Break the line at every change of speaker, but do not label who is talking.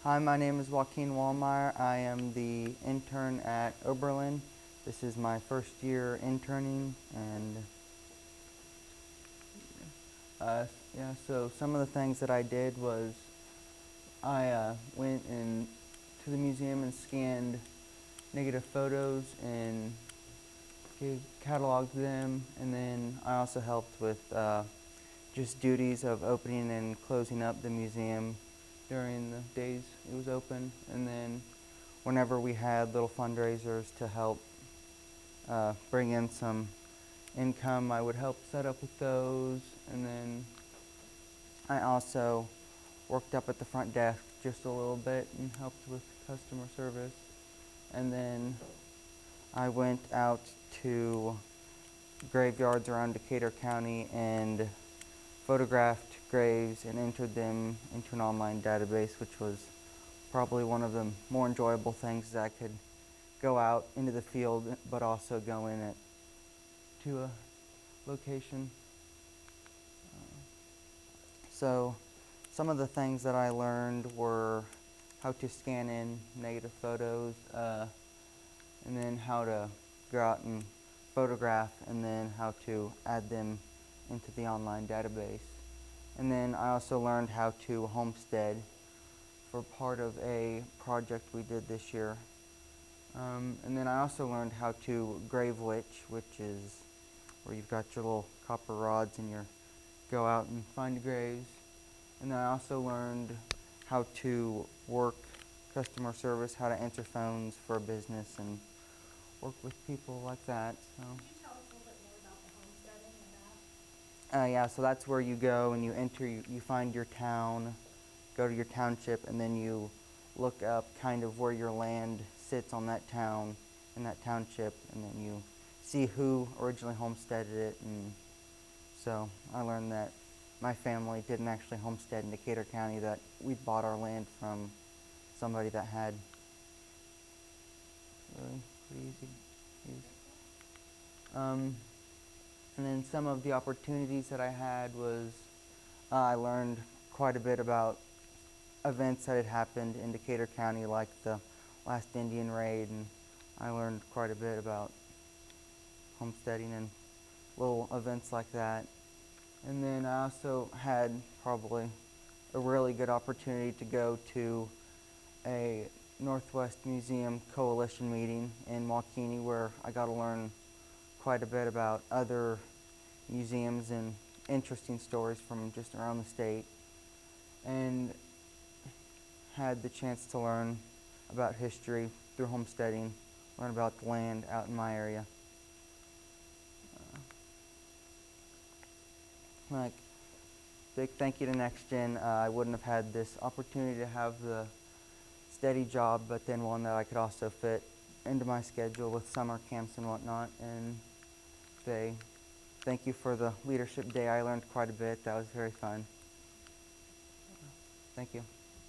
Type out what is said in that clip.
Hi, my name is Joaquin Wahlmeier. I am the intern at Oberlin. This is my first year interning, and yeah, so some of the things that I did was I went to the museum and scanned negative photos and cataloged them, and then I also helped with just duties of opening and closing up the museum during the days it was open, and then whenever we had little fundraisers to help bring in some income, I would help set up with those. And then I also worked up at the front desk just a little bit and helped with customer service. And then I went out to graveyards around Decatur County and photographed graves and entered them into an online database, which was probably one of the more enjoyable things, that I could go out into the field but also go in it to a location. So some of the things that I learned were how to scan in negative photos, and then how to go out and photograph, and then how to add them into the online database. And then I also learned how to homestead for part of a project we did this year. And then I also learned how to grave witch, which is where you've got your little copper rods and you go out and find graves. And then I also learned how to work customer service, how to answer phones for a business and work with people like that. So.
Could you tell us a little bit more about the homesteading and that?
Yeah, so that's where you go and you enter, you find your town, go to your township, and then you look up kind of where your land sits on that town, in that township, and then you see who originally homesteaded it. And so I learned that my family didn't actually homestead in Decatur County, that we bought our land from somebody that had. Really pretty easy. And then some of the opportunities that I had was I learned quite a bit about events that had happened in Decatur County, like the last Indian raid, and I learned quite a bit about homesteading and little events like that. And then I also had probably a really good opportunity to go to a Northwest Museum Coalition meeting in Waukene, where I got to learn quite a bit about other museums and interesting stories from just around the state, and had the chance to learn about history through homesteading, learn about the land out in my area. Like, big thank you to Nex-Gen. I wouldn't have had this opportunity to have the steady job, but then one that I could also fit into my schedule with summer camps and whatnot. And they thank you for the leadership day. I learned quite a bit. That was very fun. Thank you.